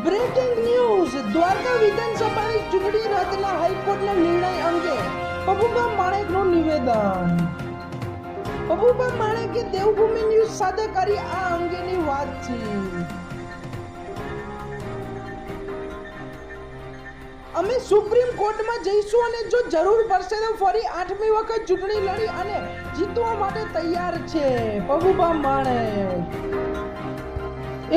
Breaking news Dwarka વિધાનસભાની ચૂંટણી રદના હાઈકોર્ટના નિર્ણય અંગે પબુભા માણેકનું નિવેદન। પબુભા માણેકે દેવભૂમિ ન્યૂઝ સાથે કરી આ અંગેની વાતચીત। અમે સુપ્રીમ કોર્ટમાં જઈશું અને જો જરૂર પડશે તો ફરી 8મી વખત ચૂંટણી લડી અને જીતવા માટે તૈયાર છે। પબુભા માણેક।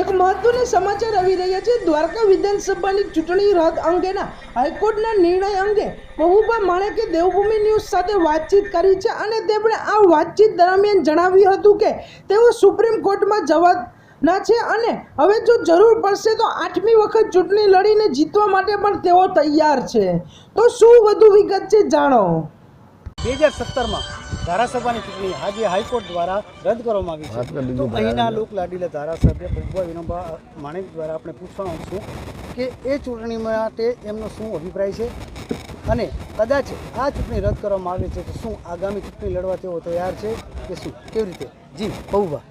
એક મહત્વના સમાચાર આવી રહ્યા છે। દ્વારકા વિધાનસભાની ચૂંટણી રદ અંગેના હાઈકોર્ટના નિર્ણય અંગે પબુભા માણેકે દેવભૂમિ ન્યૂઝ સાથે વાતચીત કરી છે અને તેમણે આ વાતચીત દરમિયાન જણાવ્યું હતું કે તેઓ સુપ્રીમ કોર્ટમાં જવાના છે અને હવે જો જરૂર પડશે તો 8મી વખત ચૂંટણી લડીને જીતવા માટે પણ તેઓ તૈયાર છે। તો શું વધુ વિગત છે જાણો। 2017માં ધારાસભાની ચૂંટણી આજે હાઈકોર્ટ દ્વારા રદ કરવામાં આવી છે। તો અહીંના લોક લાડીલા ધારાસભ્ય પબુભા વિનોબા માણેક દ્વારા આપણે પૂછવાનું છું કે એ ચૂંટણી માટે એમનો શું અભિપ્રાય છે અને કદાચ આ ચૂંટણી રદ કરવામાં આવે છે તો શું આગામી ચૂંટણી લડવા તેઓ તૈયાર છે કે શું, કેવી રીતે? જી પબુભા।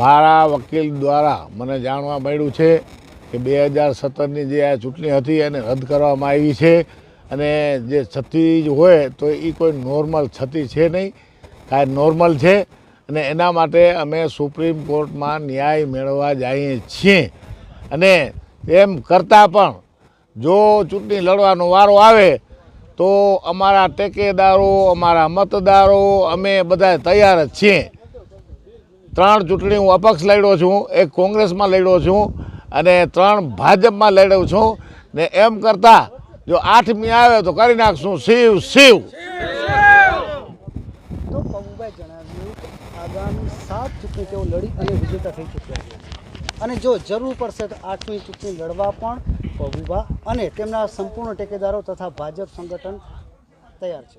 મારા વકીલ દ્વારા મને જાણવા મળ્યું છે કે 2017ની જે આ ચૂંટણી હતી એને રદ કરવામાં આવી છે અને જે છતી હોય તો એ કોઈ નોર્મલ છતી છે નહીં, કાંઈ નોર્મલ છે અને એના માટે અમે સુપ્રીમ કોર્ટમાં ન્યાય મેળવવા જઈએ છીએ અને એમ કરતાં પણ જો ચૂંટણી લડવાનો વારો આવે તો અમારા ટેકેદારો, અમારા મતદારો, અમે બધા તૈયાર જ છીએ। 3 ચૂંટણી હું અપક્ષ લડ્યો છું, એક કોંગ્રેસમાં લડ્યો છું અને 3 ભાજપમાં લડ્યો છું ને એમ કરતાં જો 8મી આવે તો કરી નાખશું શિવ શિવ। તો પબુભાએ જણાવ્યું કે આગામી 7 ચૂંટણી તેઓ લડી અને વિજેતા થઈ ચૂક્યા છે અને જો જરૂર પડશે તો 8મી ચૂંટણી લડવા પણ પબુભા અને તેમના સંપૂર્ણ ટેકેદારો તથા ભાજપ સંગઠન તૈયાર છે।